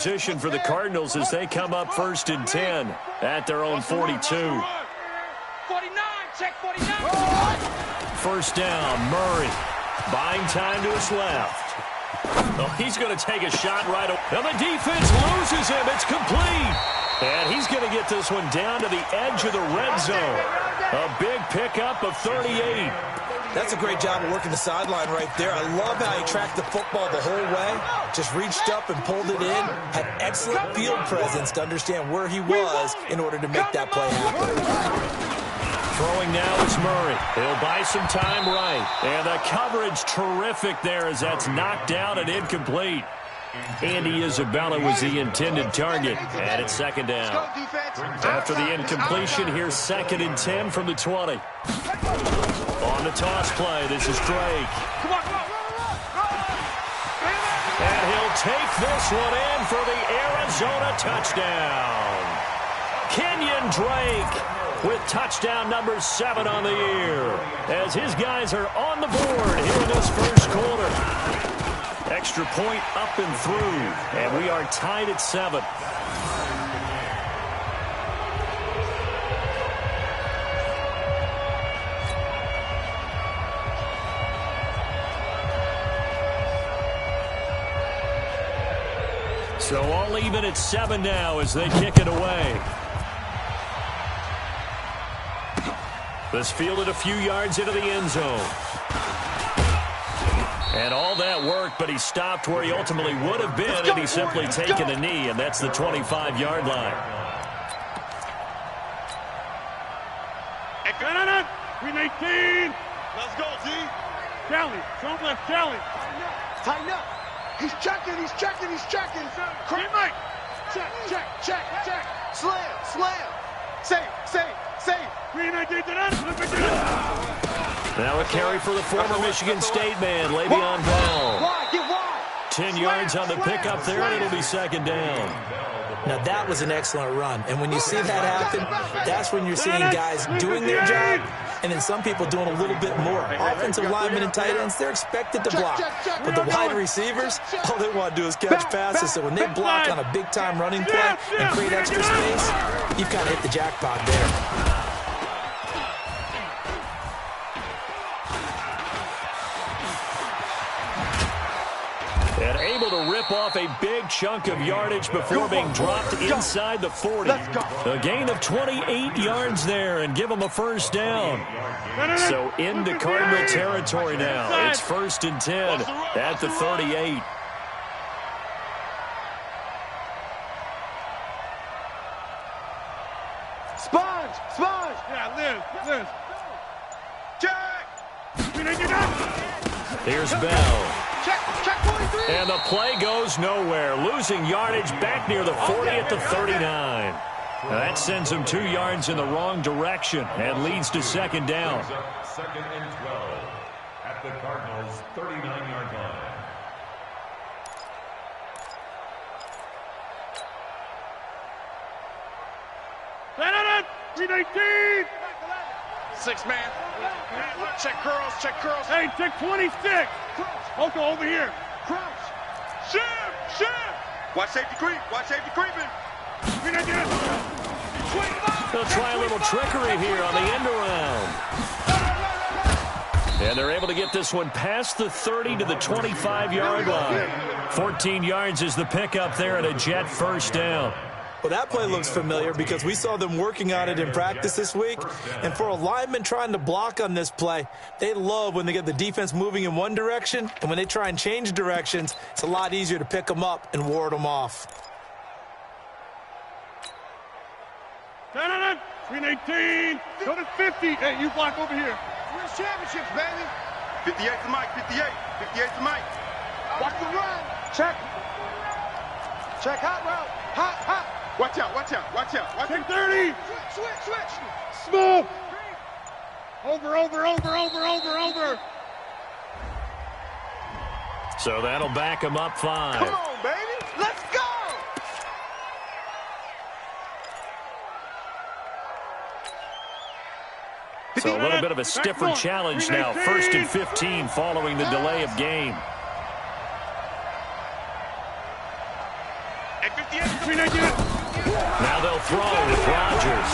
Position for the Cardinals as they come up 1st and 10 at their own 42. 49, check 49. First down, Murray. Buying time to his left. Oh, he's going to take a shot right away. And the defense loses him. It's complete. And he's going to get this one down to the edge of the red zone. A big pickup of 38. That's a great job of working the sideline right there. I love how he tracked the football the whole way. Just reached up and pulled it in. Had excellent field presence to understand where he was in order to make that play happen. Throwing now is Murray. He'll buy some time right. And the coverage terrific there as that's knocked down and incomplete. Andy Isabella was the intended target. And it's 2nd down. After the incompletion, here's 2nd and 10 from the 20. On the toss play, this is Drake. And he'll take this one in for the Arizona touchdown. Kenyon Drake with touchdown number 7 on the year. As his guys are on the board here in this first quarter. Extra point up and through. And we are tied at 7. So all even at 7 now as they kick it away. This fielded a few yards into the end zone. And all that work, but he stopped where he ultimately would have been had he simply taken a knee, and that's the 25-yard line. Green 18. Let's go, Z. Charlie, front left, Charlie. Tighten up. He's checking, he's checking, he's checking. Green Mike. Check, check, check, check. Slam, slam. Save, save, save. Green 19 to that. Now a carry for the former Michigan State man, Le'Veon Bell. Wide, get wide. 10 yards on the pickup there, and it'll be 2nd down. Now, that was an excellent run. And when you see that happen, that's when you're seeing guys doing their job and then some people doing a little bit more. Offensive linemen and tight ends, they're expected to block. But the wide receivers, all they want to do is catch passes. So when they block on a big-time running play and create extra space, you've kind of hit the jackpot there. And able to rip off a big chunk of yardage before being dropped inside the 40. A gain of 28 yards there and give them a first down. So into Cardinal territory now. It's 1st and 10 at the 38. Sponge, sponge. Yeah, Liz. Check. Here's Bell. Check 43. And the play goes nowhere. Losing yardage back near the 40 at the 39. That sends him 2 yards in the wrong direction and leads to 2nd down. 2nd and 12 at the Cardinals' 39-yard line. Green 18. 6-man. Check curls, check curls. Hey, check 26. Okay, over here. Crouch. Shift. Watch safety creep. Watch safety creeping. Green 19. They'll try a little trickery here on the end around. And they're able to get this one past the 30 to the 25-yard line. 14 yards is the pickup there and a Jet first down. Well, that play looks familiar because we saw them working on it in practice this week. And for a lineman trying to block on this play, they love when they get the defense moving in one direction. And when they try and change directions, it's a lot easier to pick them up and ward them off. Green 18. Go to 50. Hey, you block over here. Where's championships, baby? 58 to Mike. 58. 58 to Mike. Watch the run. Check. Check hot route. Hot. Watch out. Watch out. Check 30. Switch. Smoke. Over. So that'll back him up 5. Come on, baby. Let's go. So a little bit of a stiffer challenge now. 1st and 15 following the delay of game. Now they'll throw with Rodgers.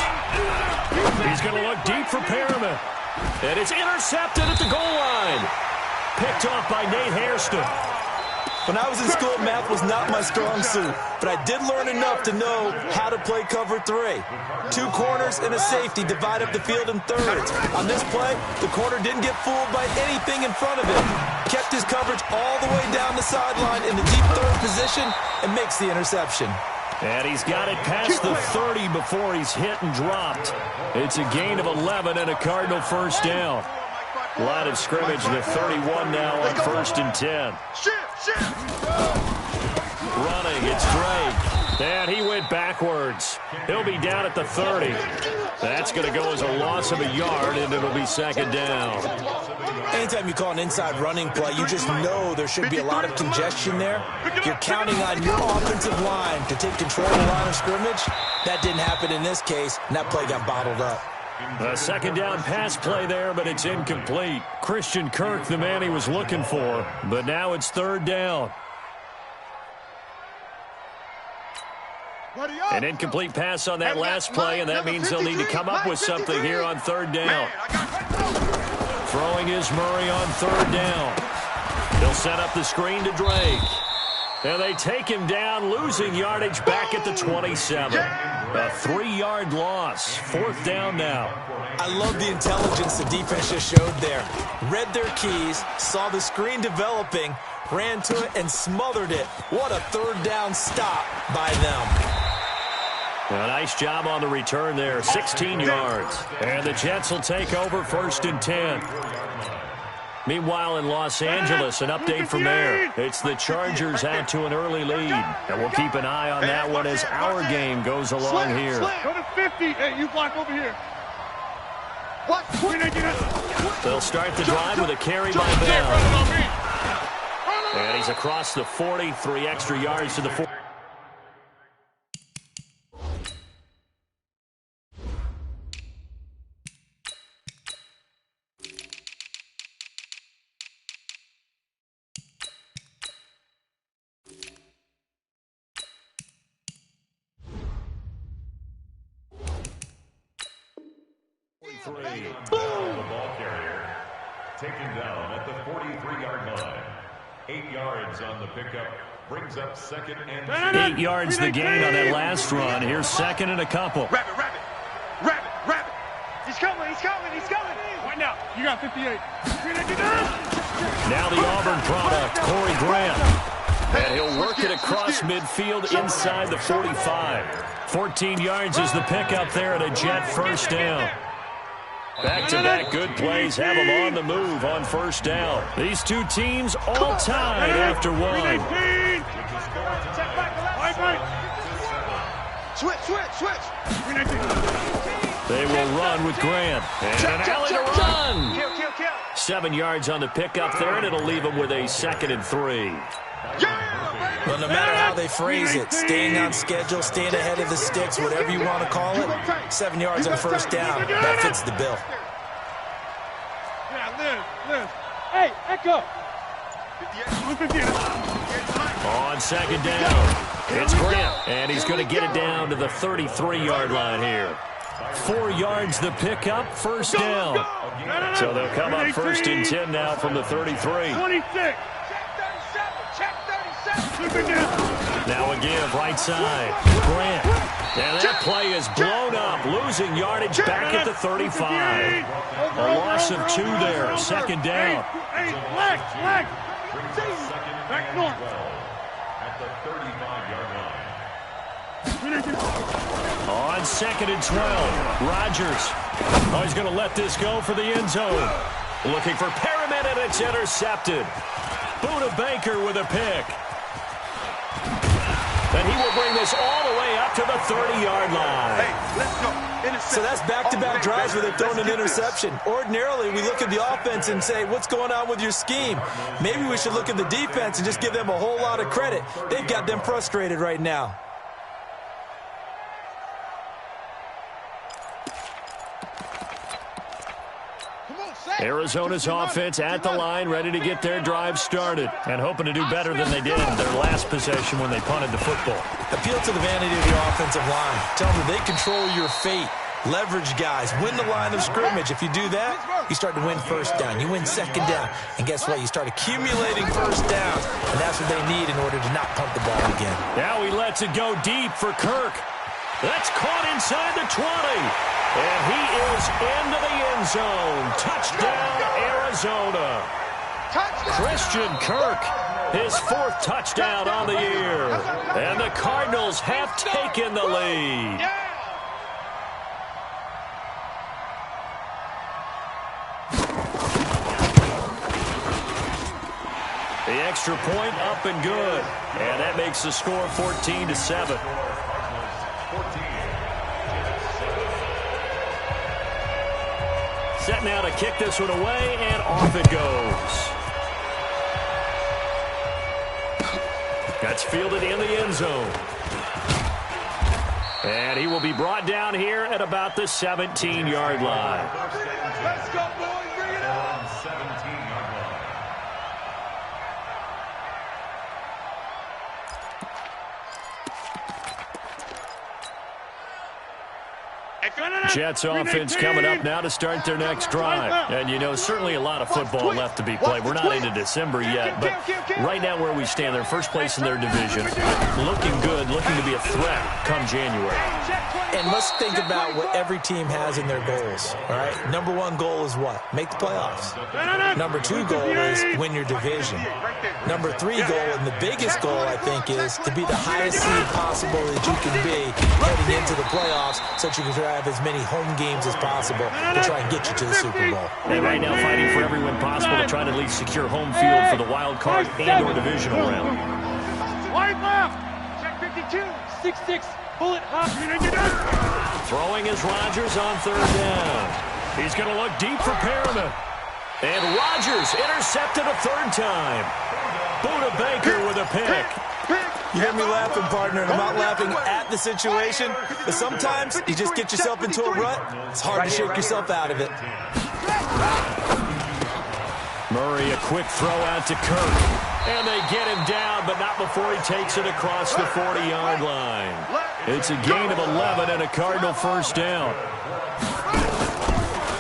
He's going to look deep for Perriman. And it's intercepted at the goal line. Picked off by Nate Hairston. When I was in school, math was not my strong suit, but I did learn enough to know how to play cover 3. 2 corners and a safety divide up the field in thirds. On this play, the corner didn't get fooled by anything in front of him. Kept his coverage all the way down the sideline in the deep third position and makes the interception. And he's got it past the 30 before he's hit and dropped. It's a gain of 11 and a Cardinal first down. Line of scrimmage, the 31 now on 1st and 10. Running, it's Drake. And he went backwards. He'll be down at the 30. That's going to go as a loss of a yard, and it'll be 2nd down. Anytime you call an inside running play, you just know there should be a lot of congestion there. You're counting on your offensive line to take control of the line of scrimmage. That didn't happen in this case, and that play got bottled up. A 2nd down pass play there, but it's incomplete. Christian Kirk, the man he was looking for, but now it's 3rd down. An incomplete pass on that last play, and that means they'll need to come up with something here on 3rd down. Throwing is Murray on 3rd down. He'll set up the screen to Drake. And they take him down, losing yardage back at the 27. A 3-yard loss. 4th down now. I love the intelligence the defense just showed there. Read their keys, saw the screen developing, ran to it, and smothered it. What a 3rd down stop by them. A nice job on the return there. 16 yards. And the Jets will take over 1st and 10. Meanwhile, in Los Angeles, an update from there. It's the Chargers out to an early lead. And we'll keep an eye on that one as our game goes along here. Go to 50. Hey, you block over here. They'll start the drive with a carry by Bell. And he's across the 40, 3 extra yards to the 40. The ball carrier taken down at the 43-yard line. 8 yards on the pickup brings up 2nd and 8 yards the gain on that last run. Here's 2nd and a couple. Rabbit. He's coming. Right now, you got 58. Now the Auburn product, Corey Grant. And he'll work it across midfield inside the 45. 14 yards is the pickup there at a Jet first down. Back-to-back good plays have them on the move on 1st down. These two teams all tied after one. Switch. They will run with Grant. And an alley to run. Kill. 7 yards on the pickup there, and it'll leave them with a 2nd and 3. Well, no matter how they phrase it, staying on schedule, staying ahead of the sticks, whatever you want to call it, 7 yards on 1st down, that fits the bill. Yeah, Liz. Hey, Echo. On 2nd down, it's Grant, and he's going to get it down to the 33-yard line here. 4 yards the pickup, 1st down. So they'll come up 1st and 10 now from the 33. 26. Now a give, right side. Grant. And that play is blown up, losing yardage back at the 35. A loss of 2 there, 2nd down. Leg. Back north. at the 35-yard line. On 2nd and 12, Rodgers. Oh, he's going to let this go for the end zone. Looking for Perriman, and it's intercepted. Buda Baker with a pick. And he will bring this all the way up to the 30-yard line. Hey, let's go. So that's back-to-back drives where they've thrown an interception. Ordinarily, we look at the offense and say, what's going on with your scheme? Maybe we should look at the defense and just give them a whole lot of credit. They've got them frustrated right now. Come on, Sam. Arizona's offense at the line, ready to get their drive started, and hoping to do better than they did in their last possession when they punted the football. Appeal to the vanity of the offensive line. Tell them that they control your fate. Leverage guys. Win the line of scrimmage. If you do that, you start to win first down. You win second down. And guess what? You start accumulating first downs. And that's what they need in order to not punt the ball again. Now he lets it go deep for Kirk. That's caught inside the 20. And he is into the end zone. Touchdown, Arizona. Christian Kirk, his 4th touchdown on the year. And the Cardinals have taken the lead. The extra point up and good. And that makes the score 14-7. Set now to kick this one away, and off it goes. That's fielded in the end zone. And he will be brought down here at about the 17-yard line. Let's go, boys. Bring it on. 17-yard line. Jets offense coming up now to start their next drive. And, you know, certainly a lot of football left to be played. We're not into December yet, but right now where we stand, they're first place in their division. Looking good, looking to be a threat come January. And let's think about what every team has in their goals, all right? Number 1 goal is what? Make the playoffs. Number 2 goal is win your division. Number 3 goal, and the biggest goal, I think, is to be the highest seed possible that you can be heading into the playoffs so that you can have as many home games as possible to try and get you to the Super Bowl. And right now fighting for every win possible to try to at least secure home field for the wild card and or divisional round. Wide left. Check 52. 6-6. Bullet hop. Throwing is Rodgers on 3rd down. He's going to look deep for Perriman. And Rodgers intercepted a 3rd time. Buda Baker with a pick. You hear me laughing, partner, and I'm not laughing at the situation, but sometimes you just get yourself into a rut. It's hard to shake yourself out of it. Murray, a quick throw out to Kirk. And they get him down, but not before he takes it across the 40-yard line. It's a gain of 11 and a Cardinal first down.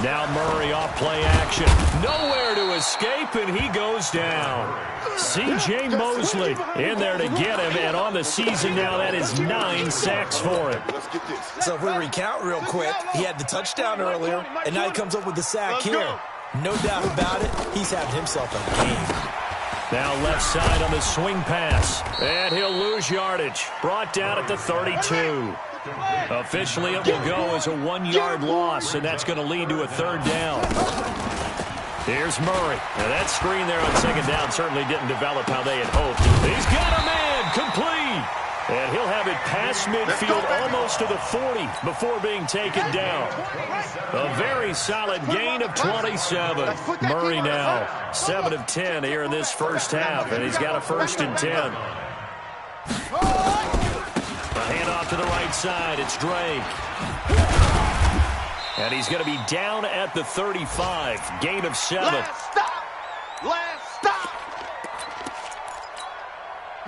Now Murray off play action. Nowhere to escape, and he goes down. C.J. Mosley in there to get him, and on the season now, that is 9 sacks for him. So if we recount real quick, he had the touchdown earlier, and now he comes up with the sack here. No doubt about it, he's having himself a game. Now left side on the swing pass, and he'll lose yardage. Brought down at the 32. Officially, it will go as a 1-yard loss, and that's going to lead to a 3rd down. Here's Murray. Now that screen there on 2nd down certainly didn't develop how they had hoped. He's got a man complete. And he'll have it past midfield almost to the 40 before being taken down. A very solid gain of 27. Murray now 7 of 10 here in this first half, and he's got a 1st and 10. A handoff to the right side. It's Drake. And he's going to be down at the 35. Gain of 7. Last stop. Last stop.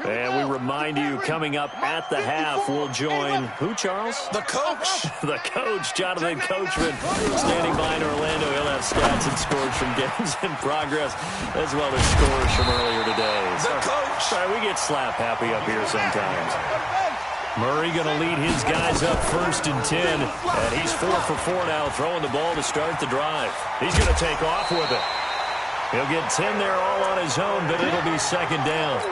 And we remind you, coming up at the half, we'll join who, Charles? The coach. The coach, Jonathan Coachman, standing by in Orlando. He'll have stats and scores from games in progress, as well as scores from earlier today. The coach. Sorry, we get slap happy up here sometimes. Murray going to lead his guys up 1st and 10, and he's 4 for 4 now, throwing the ball to start the drive. He's going to take off with it. He'll get 10 there all on his own, but it'll be 2nd down.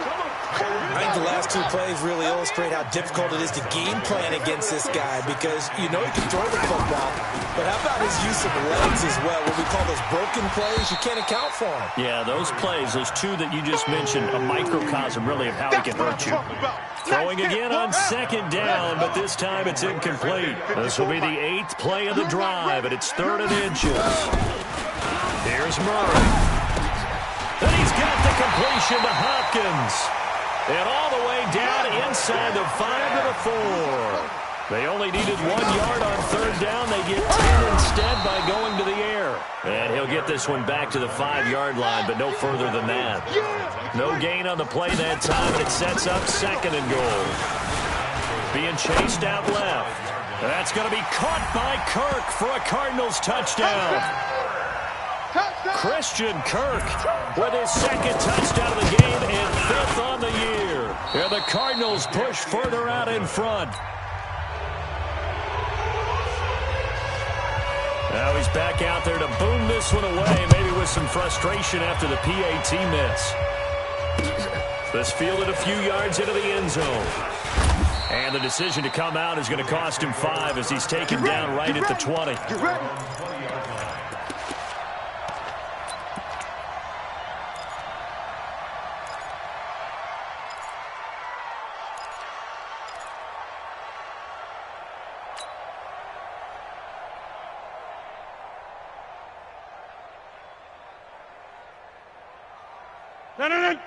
I think the last 2 plays really illustrate how difficult it is to game plan against this guy, because you know he can throw the football, but how about his use of legs as well? What we call those broken plays, you can't account for them. Yeah, those plays, those 2 that you just mentioned, a microcosm really of how he can hurt you. Throwing again on 2nd down, but this time it's incomplete. This will be the 8th play of the drive, and it's 3rd and inches. Here's Murray. And he's got the completion to Hopkins. And all the way down inside the 5 to the 4. They only needed 1 yard on third down. They get 10 instead by going to the air. And he'll get this one back to the 5-yard line, but no further than that. No gain on the play that time, and it sets up 2nd and goal. Being chased out left. That's going to be caught by Kirk for a Cardinals touchdown. Christian Kirk with his 2nd touchdown of the game and 5th on the year. And the Cardinals push further out in front. Now he's back out there to boom this one away, maybe with some frustration after the PAT miss. This fielded a few yards into the end zone. And the decision to come out is going to cost him 5 as he's taken down right at the 20.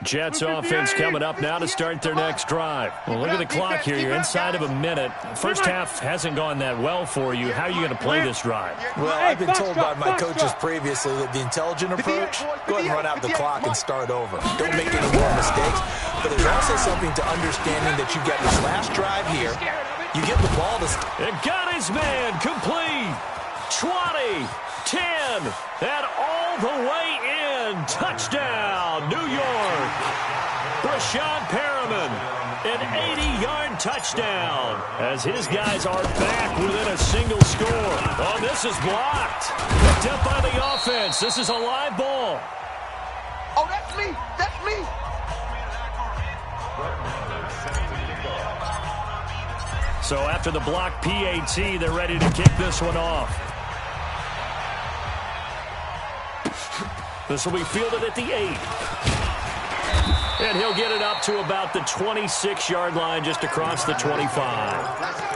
Jets offense coming up now to start their next drive. Well, look at the clock here. You're inside of a minute. First half hasn't gone that well for you. How are you going to play this drive? Well, I've been told by my coaches previously that the intelligent approach, go ahead and run out the clock and start over. Don't make any more mistakes. But there's also something to understanding that you've got this last drive here. You get the ball to... It got his man complete. 20, 10, and all the way in. Touchdown, New York. Brashad Perriman, an 80-yard touchdown as his guys are back within a single score. Oh, this is blocked. Picked up by the offense. This is a live ball. Oh, that's me. That's me. So after the block PAT, they're ready to kick this one off. This will be fielded at the 8. And he'll get it up to about the 26-yard line just across the 25.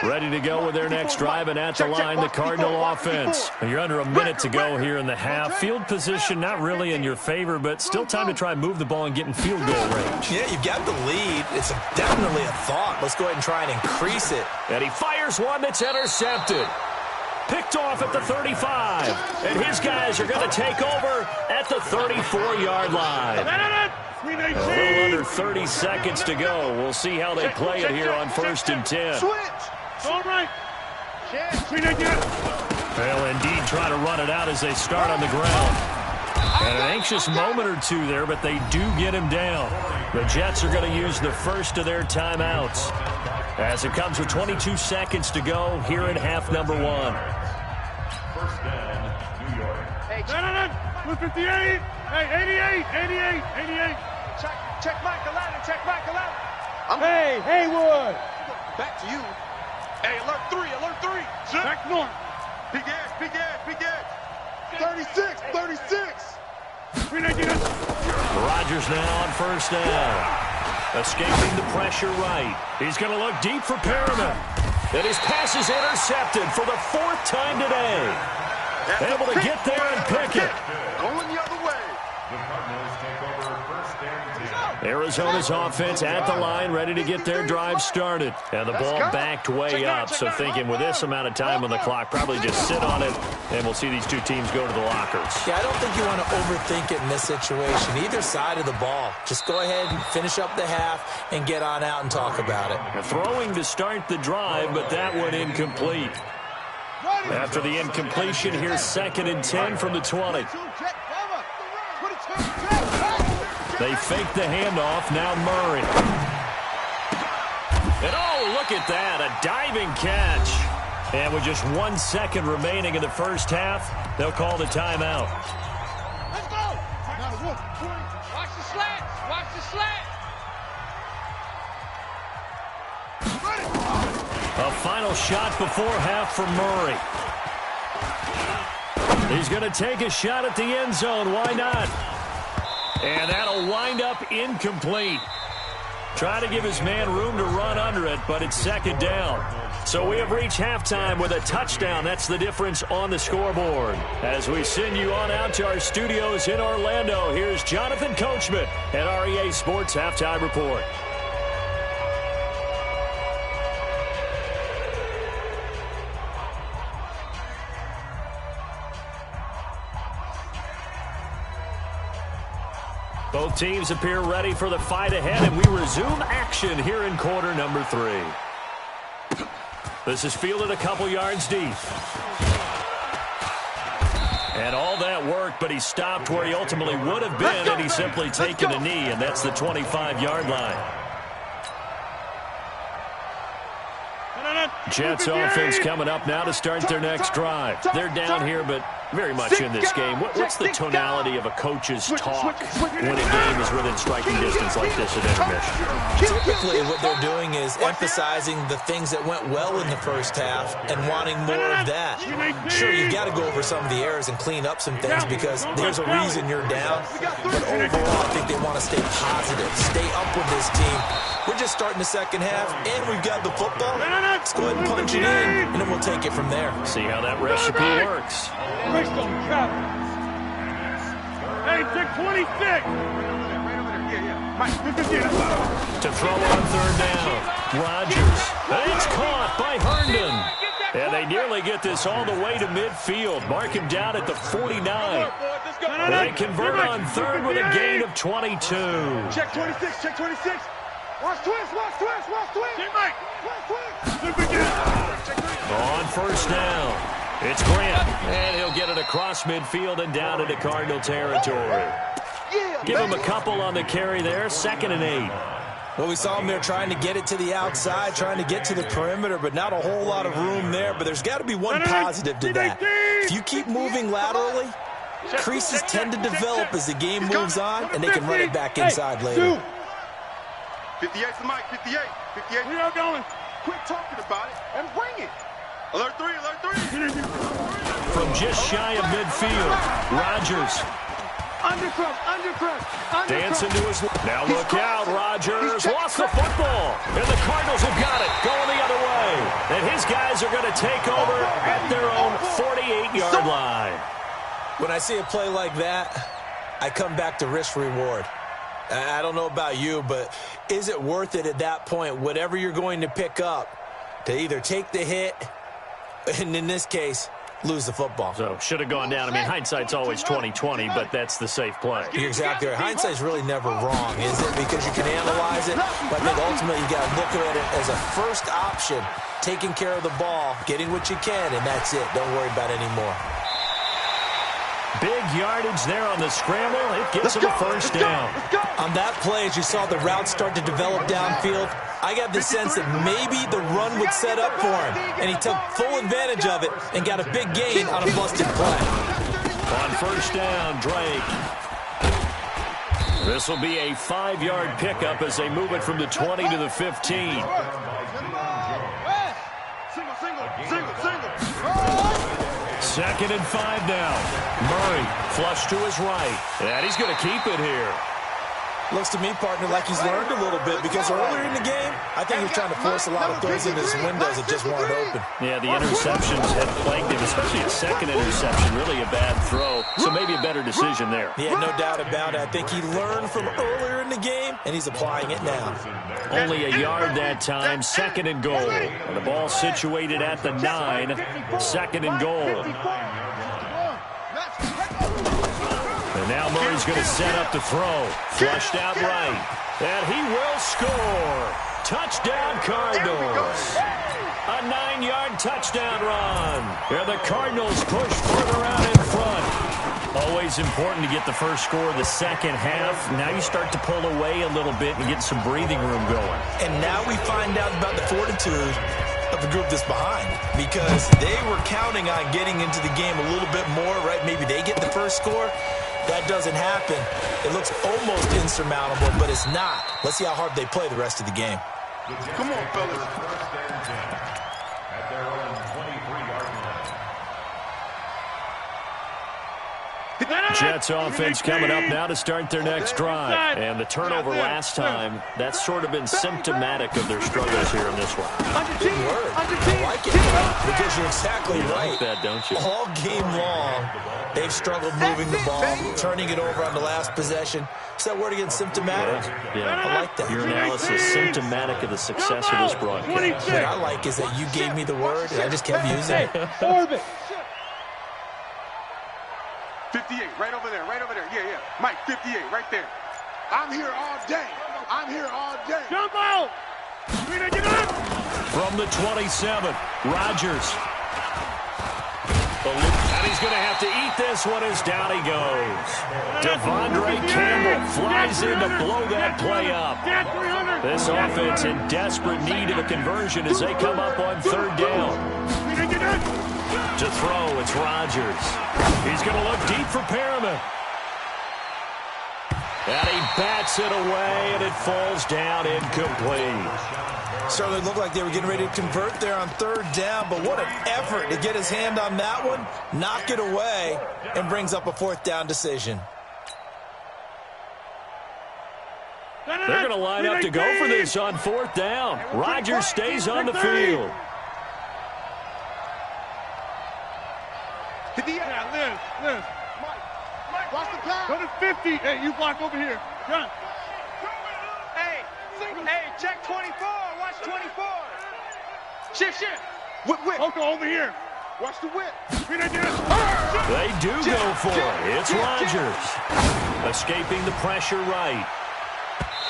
Ready to go with their next drive, and at the line, the Cardinal offense. You're under a minute to go here in the half. Field position not really in your favor, but still time to try and move the ball and get in field goal range. Yeah, you've got the lead. It's definitely a thought. Let's go ahead and try and increase it. And he fires one that's intercepted. Picked off at the 35. And his guys are going to take over at the 34-yard line. A little under 30 seconds to go. We'll see how they play it here on 1st and 10. All right. They'll indeed try to run it out as they start on the ground. And an anxious moment or two there, but they do get him down. The Jets are going to use the first of their timeouts as it comes with 22 seconds to go here in half number 1. First down, New York. Hey, 58. Hey, 88. Check Michael out. Check Michael out. Hey, Haywood. Back to you. Hey, alert 3. Back north. Big edge. 36. Rodgers now on first down. Escaping the pressure right. He's going to look deep for Perriman. And his pass is intercepted for the 4th time today. Able to get there and pick it. Going the other way. The Cardinals take over 1st and 10. Arizona's offense at the line, ready to get their drive started. And the ball backed way up, so thinking with this amount of time on the clock, probably just sit on it, and we'll see these two teams go to the lockers. Yeah, I don't think you want to overthink it in this situation. Either side of the ball. Just go ahead and finish up the half and get on out and talk about it. Throwing to start the drive, but that one incomplete. After the incompletion, here's 2nd and 10 from the 20. They fake the handoff. Now Murray. And oh, look at that. A diving catch. And with just 1 second remaining in the first half, they'll call the timeout. Let's go. Watch the slant. A final shot before half for Murray. He's going to take a shot at the end zone. Why not? And that'll wind up incomplete. Trying to give his man room to run under it, but it's 2nd down. So we have reached halftime with a touchdown. That's the difference on the scoreboard. As we send you on out to our studios in Orlando, here's Jonathan Coachman at REA Sports Halftime Report. Both teams appear ready for the fight ahead, and we resume action here in quarter number 3. This is fielded a couple yards deep. And all that work, but he stopped where he ultimately would have been, and he's simply taken a knee, and that's the 25-yard line. Jets offense coming up now to start their next drive. They're down here, but very much in this game. What's the tonality of a coach's talk when a game is within striking distance like this at intermission? Typically, what they're doing is emphasizing the things that went well in the first half and wanting more of that. Sure, you've got to go over some of the errors and clean up some things because there's a reason you're down. But overall, I think they want to stay positive, stay up with this team. We're just starting the second half, and we've got the football. Let's go ahead and punch it in, and then we'll take it from there. See how that recipe works. Hey, check 26. To throw on third down. Rodgers. And it's caught by Herndon. And they nearly get this all the way to midfield. Mark him down at the 49. They convert on third with a gain of 22. Check 26, check 26. Watch twist, watch twist, watch twist. On first down, it's Grant. And he'll get it across midfield and down into Cardinal territory. Give him a couple on the carry there, 2nd and 8. Well, we saw him there trying to get it to the outside, trying to get to the perimeter, but not a whole lot of room there. But there's got to be one positive to that. If you keep moving laterally, creases tend to develop as the game moves on, and they can run it back inside later. 58's the mic, 58. 58. We are going. Quit talking about it and bring it. Alert 3, alert 3. From just shy of midfield, Rodgers. Undercross. Dancing to his... Now look out, Rodgers lost the football. And the Cardinals have got it, going the other way. And his guys are going to take over at their own 48-yard line. When I see a play like that, I come back to risk-reward. I don't know about you, but is it worth it at that point, whatever you're going to pick up, to either take the hit, and in this case, lose the football? So, should have gone down. I mean, hindsight's always 20/20, but that's the safe play. You're exactly right. Hindsight's really never wrong, is it? Because you can analyze it, but I think ultimately you got to look at it as a first option, taking care of the ball, getting what you can, and that's it. Don't worry about it anymore. Big yardage there on the scramble. It gets him a first down. On that play, as you saw the route start to develop downfield, I got the sense that maybe the run would set up for him, and he took full advantage of it and got a big gain on a busted play. On first down, Drake. This will be a 5-yard pickup as they move it from the 20 to the 15. Second and 5 now. Murray flush to his right. And he's going to keep it here. Looks to me, partner, like he's learned a little bit because earlier in the game, I think he was trying to force a lot of throws into his windows that just weren't open. Yeah, the interceptions had plagued him, especially a second interception. Really a bad throw, so maybe a better decision there. Yeah, no doubt about it. I think he learned from earlier in the game, and he's applying it now. Only a yard that time, 2nd and goal. And the ball situated at the 9, 2nd and goal. And now Murray's going to set up to throw. Flushed out right. And he will score. Touchdown, Cardinals. A 9-yard touchdown run. And the Cardinals push further out in front. Always important to get the first score of the second half. Now you start to pull away a little bit and get some breathing room going. And now we find out about the fortitude of the group that's behind, because they were counting on getting into the game a little bit more, right? Maybe they get the first score. That doesn't happen. It looks almost insurmountable, but it's not. Let's see how hard they play the rest of the game. Come on, fellas. At their own 23-yard line. Jets offense coming up now to start their next drive. And the turnover last time, that's sort of been symptomatic of their struggles here in this one. Good word. I like it, because you're exactly right. You like that, don't you? All game long, they've struggled moving the ball, turning it over on the last possession. Is that word again, symptomatic? Yeah. I like that. Your analysis, symptomatic of the success of this broadcast. What I like is that you gave me the word, and I just kept using it. 58, right over there, right over there. Yeah, yeah. Mike, 58, right there. I'm here all day. I'm here all day. Jump out. Get up. From the 27, Rodgers. And he's going to have to eat this one as down he goes. Devondre Campbell flies in to blow that play up. This offense in desperate need of a conversion as they come up on third down. To throw, it's Rodgers. He's going to look deep for Perriman. And he bats it away, and it falls down incomplete. Certainly looked like they were getting ready to convert there on third down, but what an effort to get his hand on that one, knock it away, and brings up a fourth down decision. They're going to line up to go for this on fourth down. Rodgers stays on the field. Yeah, Liz. Mike, watch the pass. Go to 50. Hey, you block over here. John. Hey, check 24. Watch 24. Shift. Whip. Okay, over here. Watch the whip. They do go for it. It's Rodgers. Escaping the pressure right.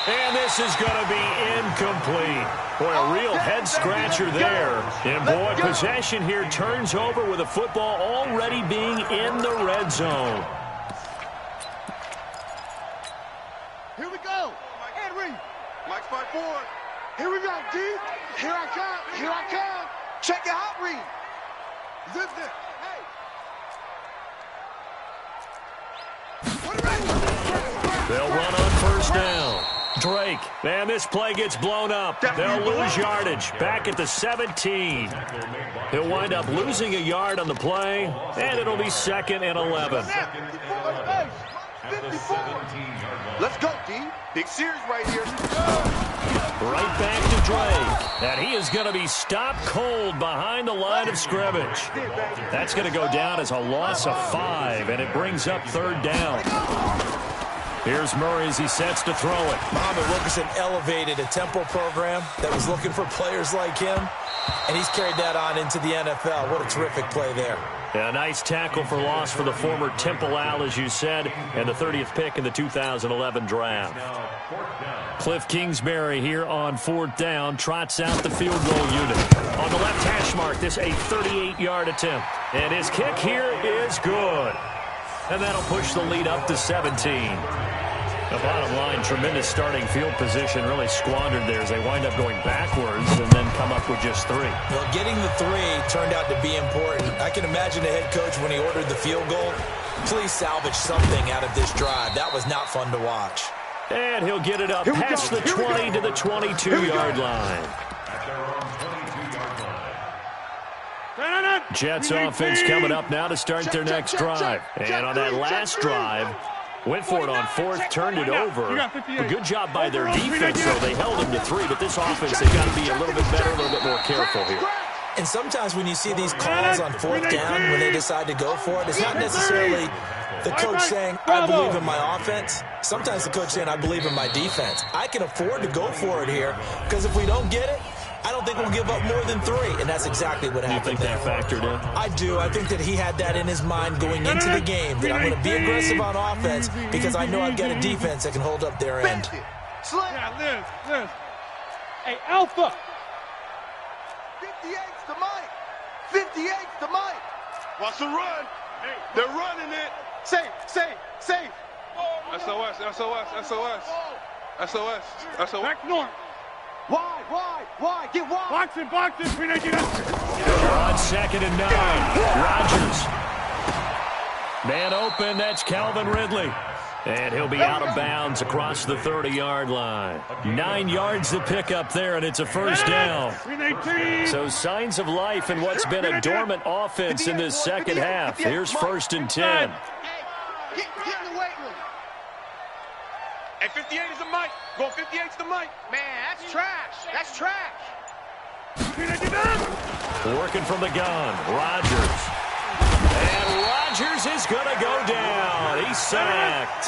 And this is going to be incomplete. Boy, a real head-scratcher there. And, boy, possession here turns over with the football already being in the red zone. Here we go. Henry. Mike's 5-4. Here we go, D. Here I come. Check it out, Reed. Zip. Hey. They'll run on first down. Drake, and this play gets blown up. They'll lose yardage back at the 17. He'll wind up losing a yard on the play, and it'll be 2nd and 11. Let's go, D. Big series right here. Right back to Drake, and he is going to be stopped cold behind the line of scrimmage. That's going to go down as a loss of 5, and it brings up third down. Here's Murray as he sets to throw it. Muhammad Wilkerson elevated a tempo program that was looking for players like him, and he's carried that on into the NFL. What a terrific play there. A nice tackle for loss for the former Temple Owl, as you said, and the 30th pick in the 2011 draft. Cliff Kingsbury here on fourth down trots out the field goal unit. On the left hash mark, this a 38-yard attempt. And his kick here is good. And that'll push the lead up to 17. The bottom line, tremendous starting field position, really squandered there as they wind up going backwards and then come up with just 3. Well, getting the 3 turned out to be important. I can imagine the head coach when he ordered the field goal. Please salvage something out of this drive. That was not fun to watch. And he'll get it up past the 20 to the 22-yard line. Jets offense coming up now to start their next drive. And on that last drive, went for it on fourth, turned it over. A good job by their defense, though. They held him to 3, but this offense, they've got to be a little bit better, a little bit more careful here. And sometimes when you see these calls on fourth down, when they decide to go for it, it's not necessarily the coach saying, I believe in my offense. Sometimes the coach saying, I believe in my defense. I can afford to go for it here, because if we don't get it, I don't think we'll give up more than 3, and that's exactly what happened there. You think that factored in? I do. I think that he had that in his mind going into the game, that I'm going to be aggressive on offense because I know I've got a defense that can hold up their end. Yeah, Liz. Hey, Alpha. 58's the Mike. 58's the Mike. Watch the run. They're running it. Safe. SOS. Back north. Why? Get wide. Box it. Get up. On 2nd and 9. Rodgers. Man open, that's Calvin Ridley. And he'll be out of bounds across the 30-yard line. 9 yards to pick up there, and it's a first down. So signs of life in what's been a dormant offense in this second half. Here's 1st and 10. Get in the weight room. Hey, 58 is the Mike. Go 58's the Mike. Man, that's trash. Working from the gun, Rodgers. And Rodgers is going to go down. He's sacked.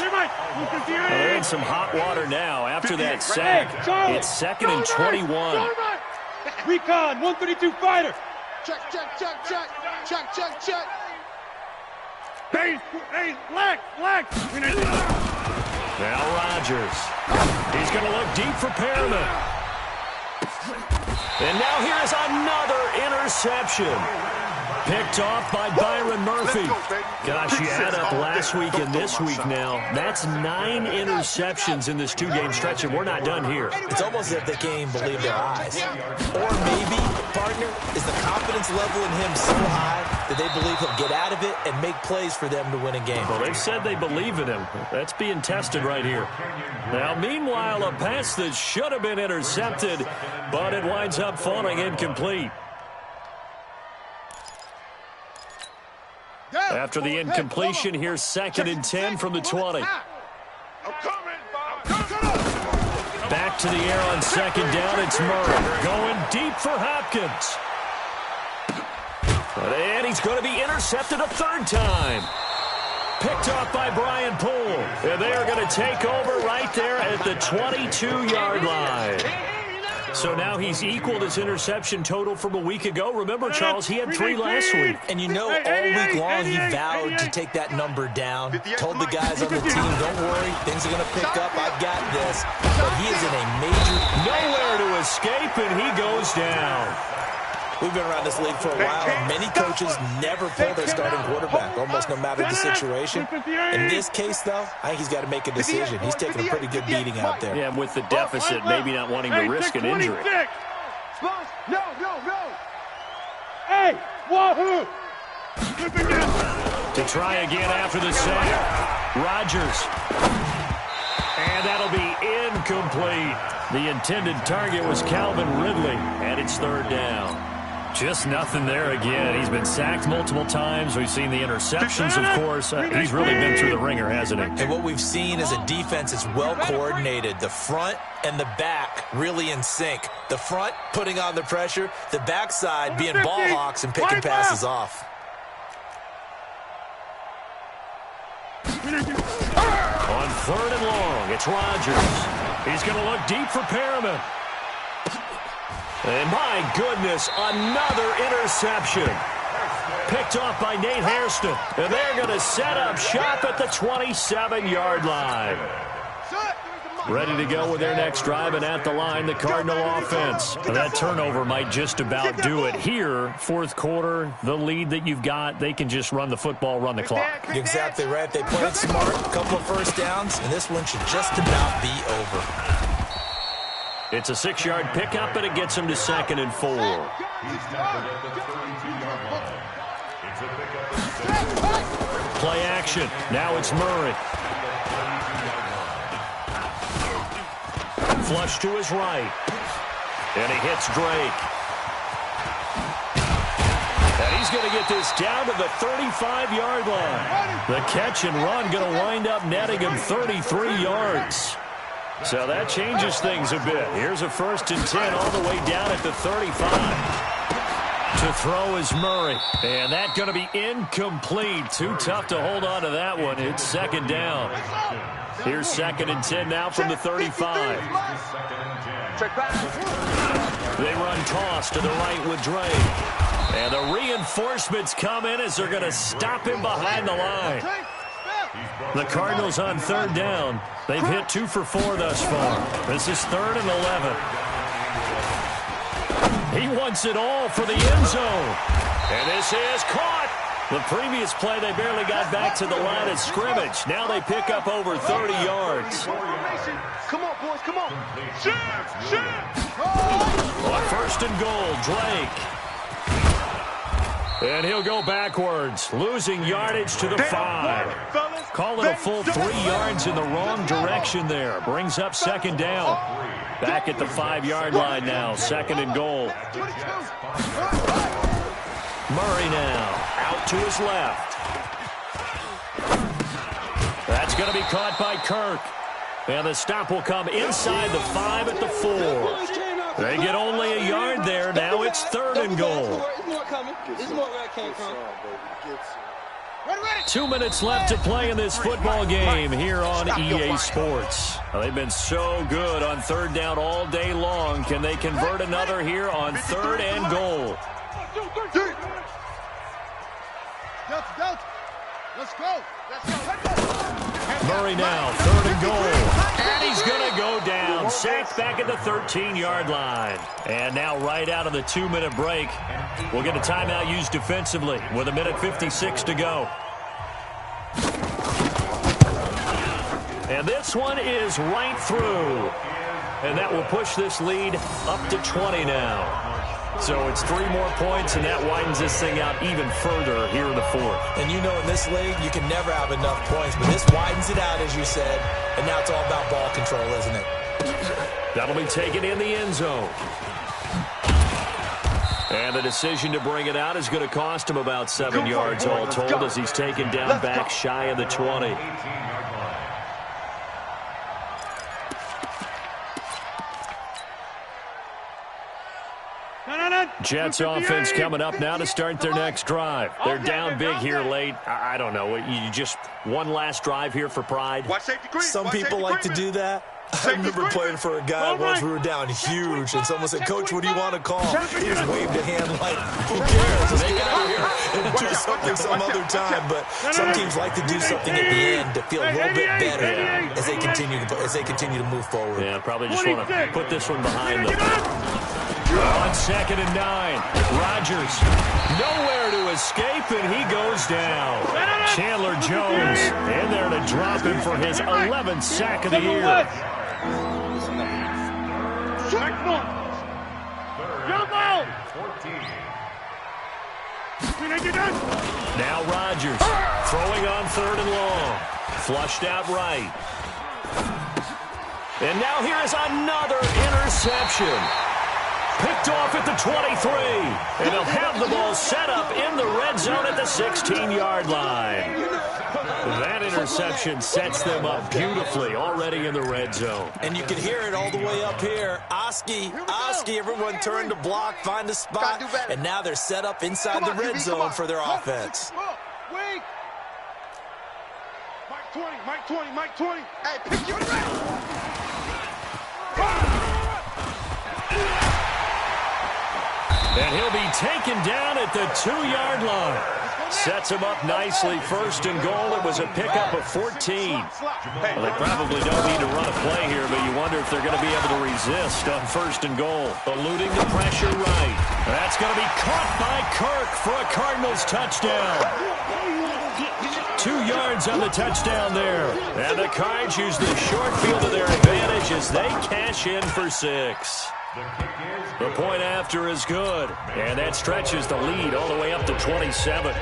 They're in some hot water now after that sack. It's 2nd and 21. Recon, 132 fighter. Check. Hey, Black. Now Rodgers. He's going to look deep for Perriman. And now here's another interception. Picked off by Byron Murphy. Gosh, you add up last week and this week now. That's 9 interceptions in this 2-game stretch, and we're not done here. It's almost as if they can't even believe their eyes. Or maybe, partner, is the confidence level in him so high that they believe he'll get out of it and make plays for them to win a game. Well, they've said they believe in him. That's being tested right here. Now, meanwhile, a pass that should have been intercepted, but it winds up falling incomplete. After the incompletion, here's 2nd and 10 from the 20. Back to the air on 2nd down. It's Murray going deep for Hopkins. And he's going to be intercepted a 3rd time. Picked off by Brian Poole. And they are going to take over right there at the 22-yard line. So now he's equaled his interception total from a week ago. Remember, Charles, he had 3 last week. And you know, all week long he vowed to take that number down. Told the guys on the team, don't worry, things are going to pick up. I've got this. But he is in a major... Nowhere to escape, and he goes down. We've been around this league for a while, and many coaches never pull their starting quarterback, almost no matter the situation. In this case, though, I think he's got to make a decision. He's taking a pretty good beating out there. Yeah, and with the deficit, maybe not wanting to risk an injury. No. Hey, wahoo! To try again after the sack, Rodgers. And that'll be incomplete. The intended target was Calvin Ridley, and it's 3rd down. Just nothing there again. He's been sacked multiple times. We've seen the interceptions, of course. He's really been through the ringer, hasn't he? And what we've seen is a defense that's well coordinated. The front and the back really in sync. The front putting on the pressure. The backside being ball hawks and picking passes off. On 3rd and long, it's Rodgers. He's going to look deep for Perriman. And my goodness, another interception. Picked off by Nate Hairston. And they're going to set up shop at the 27-yard line. Ready to go with their next drive, and at the line, the Cardinal offense. That turnover might just about do it. Here, 4th quarter, the lead that you've got, they can just run the football, run the clock. You're exactly right. They played smart, a couple of 1st downs, and this one should just about be over. It's a 6-yard pickup, and it gets him to 2nd and 4. Play action. Now it's Murray. Flush to his right. And he hits Drake. And he's going to get this down to the 35-yard line. The catch and run going to wind up netting him 33 yards. So that changes things a bit. Here's a 1st and 10 all the way down at the 35. To throw is Murray. And that's going to be incomplete. Too tough to hold on to that one. It's 2nd down. Here's 2nd and 10 now from the 35. They run toss to the right with Drake. And the reinforcements come in as they're going to stop him behind the line. The Cardinals on 3rd down. They've hit 2 for 4 thus far. This is 3rd and 11. He wants it all for the end zone. And this is caught. The previous play, they barely got back to the line of scrimmage. Now they pick up over 30 yards. Come on, boys, come on. On 1st and goal, Drake. And he'll go backwards, losing yardage to the 5. Call it a full 3 yards in the wrong direction there. Brings up 2nd down. Back at the 5-yard line now, 2nd and goal. Murray now, out to his left. That's going to be caught by Kirk. And the stop will come inside the 5 at the 4. They get only a yard there. Now it's 3rd and goal. 2 minutes left to play in this football game here on EA Sports. They've been so good on 3rd down all day long. Can they convert another here on 3rd and goal? Let's go. Murray now, 3rd and goal. And he's going to go down. Sacked back at the 13-yard line. And now right out of the 2-minute break, we'll get a timeout used defensively with 1:56 to go. And this one is right through. And that will push this lead up to 20 now. So it's 3 more points, and that widens this thing out even further here in the 4th. And you know in this league, you can never have enough points, but this widens it out, as you said, and now it's all about ball control, isn't it? That'll be taken in the end zone. And the decision to bring it out is going to cost him about 7 yards all told as he's taken down back shy of the 20. Jets offense coming up now to start their next drive. They're down big here late. I don't know. You just one last drive here for pride? Some people like to do that. I remember playing for a guy once. We were down huge, and someone said, "Coach, what do you want to call?" He just waved a hand like, "Who cares? Let's get out of here and do something some other time." But some teams like to do something at the end to feel a little bit better as they continue to move forward. Yeah, probably just want to put this one behind them. On 2nd and 9, Rodgers nowhere to escape, and he goes down. Chandler Jones in there to drop him for his 11th sack of the year. Now Rodgers throwing on 3rd and long. Flushed out right. And now here is another interception. Picked off at the 23. And they'll have the ball set up in the red zone at the 16-yard line. That interception sets them up beautifully already in the red zone. And you can hear it all the way up here. Oski, everyone turned to block, find a spot, and now they're set up inside the red zone for their offense. Mike 20. Hey, pick your And he'll be taken down at the 2-yard line. Sets him up nicely. 1st and goal. It was a pickup of 14. Well, they probably don't need to run a play here, but you wonder if they're going to be able to resist on 1st and goal. Eluding the pressure right. That's going to be caught by Kirk for a Cardinals touchdown. 2 yards on the touchdown there. And the Cards use the short field to their advantage as they cash in for 6. The point after is good, and that stretches the lead all the way up to 27.